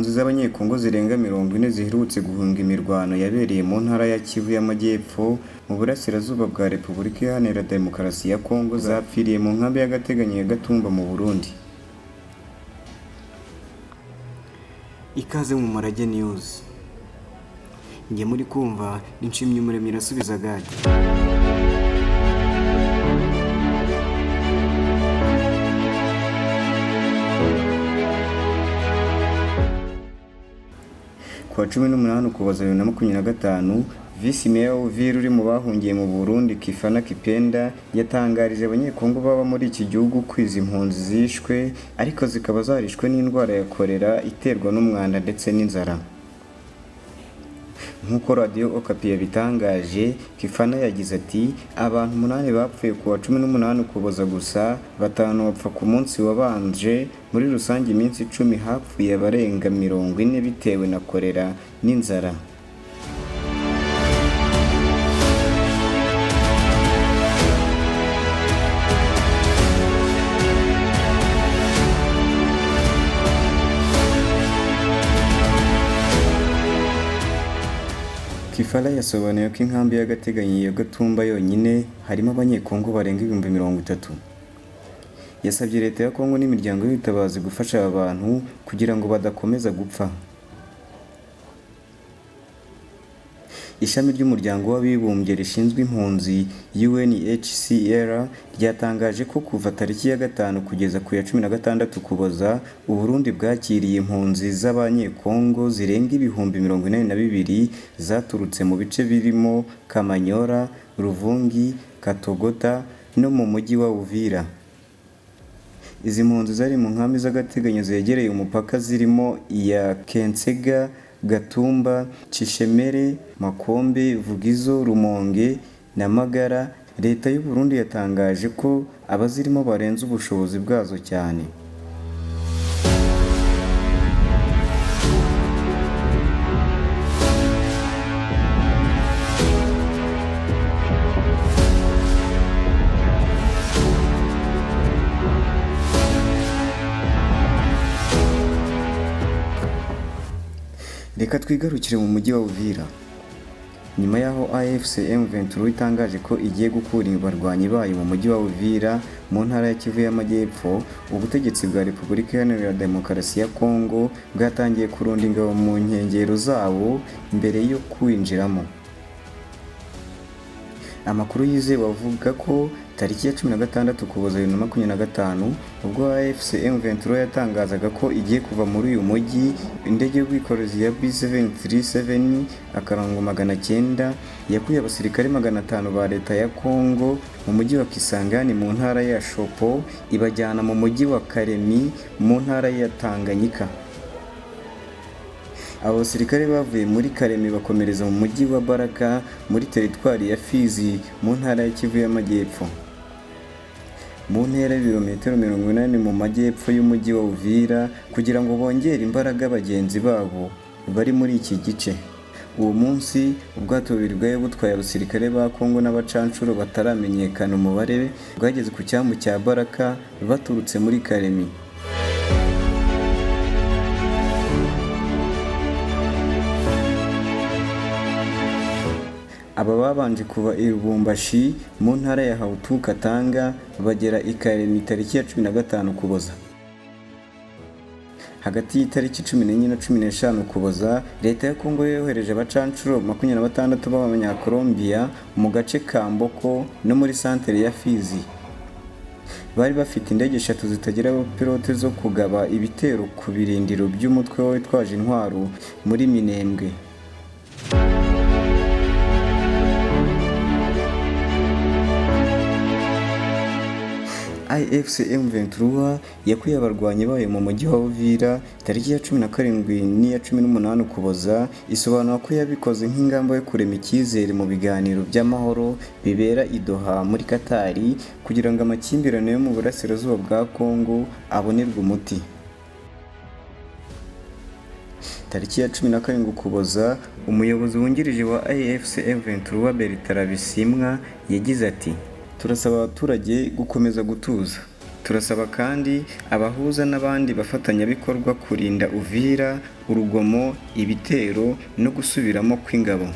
impunzi z'abanyekongo zirenga 40 ziherutse guhunga imirwano yabereye mu ntara ya Kivu y'Amajyepfo mu burasirazuba bwa Repubulika Iharanira Demokarasi ya Kongo zapfiriye mu nkambi y'agateganyo ya Gatumba mu Burundi. Ikaze mu Marage News. Nge muri kumva Nshimye Umuremyi irasubiza gade. Kuwa 18 Ukuboza 2025, Visi Meya w'Uvira uri mu bahungiye mu Burundi Kifana Kipenda yatangarije abanyekongo baba muri iki gihugu kwiza impunzi zishwe ariko zikaba zarishwe n'indwara ya kolera iterwa n'umwanda ndetse n'inzara. Nkuko Radio Okapi yabitangaje, Kifana yagize ati abantu 8 bapfuye kuwa 18 Ukuboza gusa, 5 bapfa ku munsi wabanje. Muri rusange iminsi 10 hapfuye abarenga 40 bitewe na kolera n'inzara. Kifala yasobanuye ko inkambi y'agateganyo ya Gatumba yonyine harimo abanyekongo barenga 30,000. Yasabye leta ya Kongo n'imiryango y'ubutabazi gufasha aba bantu kugira ngo badakomeza gupfa. Ishami ry'umuryango w'abibumbye rishinzwe impunzi UNHCR ryatangaje ko kuva tariki ya 5 kugeza ku ya 16 Ukuboza Uburundi bwakiriye impunzi z'abanyekongo zirenga 42,000 zaturutse mu bice birimo Kamanyora, Ruvungi, Katogota no mu mujyi wa Uvira. Izi mpunzi zari mu nkambi z'agateganyo zegereye umupaka zirimo iya Kensega, Gatumba, Cishemere, Makombe, Vugizo, Rumonge na Magara. Leta y'u Burundi yatangaje ko abazirimo barenze ubushobozi bwazo cyane. Reka twigarukire mu mujyi wa Uvira. Nyuma yaho AFC M23 itangaje ko igiye gukura abarwanyi bayo mu mujyi wa Uvira mu ntara ya Kivu y'Amajyepfo, ubutegetsi bwa Repubulika Iharanira Demokarasi ya Kongo bwatangiye kurunda ingabo mu nkengero zawo mbere yo kwinjiramo. Amakuru yizewe avuga ko tariki ya 16 Ukuboza 2025 ubwo AFC M23 yatangazaga ko igiye kuva muri uyu mujyi, indege y'ubwikorezi ya B737 akarango 900 yakuye abasirikare 500 ba leta ya Kongo mu mujyi wa Kisangani mu ntara ya Shopo ibajyana mu mujyi wa Karemi mu ntara ya Tanganyika. Abo basirikare bavuye muri Karemi bakomereza mu mujyi wa Baraka muri teritwari ya Fizi mu ntara ya Kivu y'Amajyepfo. Mu ntera ibirometero 80 mu majyepfo y'umujyi wa Uvira kugira ngo bongere imbaraga bagenzi babo bari muri iki gice. Uwo munsi ubwato bubiri bwayo butwaye abasirikare ba Kongo n'abacancuro bataramenyekana umubare bwageze ku cyambu cya Baraka baturutse muri Karemi. Aba babanje kuva i Lubumbashi mu ntara ya Hautu Katanga bagera i Karemi tariki ya 15 Ukuboza. Hagati y'itariki 14 na 15 Ukuboza, leta ya Kongo yohereje abacancuro 26 b'Abanyakolombia mu gace ka Mboko no muri santere ya Fizi. Bari bafite indege 3 zitagira abapilote zo kugaba ibitero ku birindiro by'umutwe witwaje intwaro muri Minembwe. AFC M23 yakuye abarwanyi bayo mu mujyi wa Uvira tariki ya 17 n'iya 18 Ukuboza, isobanura ko yabikoze nk'ingamba yo kurema icyizere mu biganiro by'amahoro bibera i Doha muri Katari kugira ngo amakimbirane yo mu burasirazuba bwa Kongo abonerwe umuti. Tariki ya 17 Ukuboza, umuyobozi wungirije wa AFC M23 Bertrand Bisimwa yagize ati turasaba abaturage gukomeza gutuza. Turasaba kandi abahuza n'abandi bafatanyabikorwa kurinda Uvira urugomo, ibitero no gusubiramo kw'ingabo.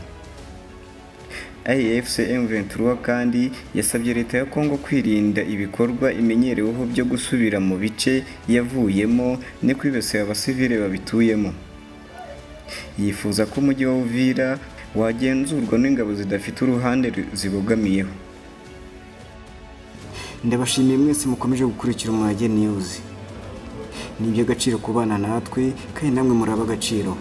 AFC M23 kandi yasabye leta ya Kongo kwirinda ibikorwa imenyereweho byo gusubira mu bice yavuyemo no kwibasira abasivile babituyemo. Yifuza ko umujyi wa Uvira wagenzurwa n'ingabo zidafite uruhande zibogamiyeho. Ndabashimiye mwese mukomeje gukurikira Umurage News. Ni iby'agaciro kubana natwe kandi namwe muri ab'agaciro.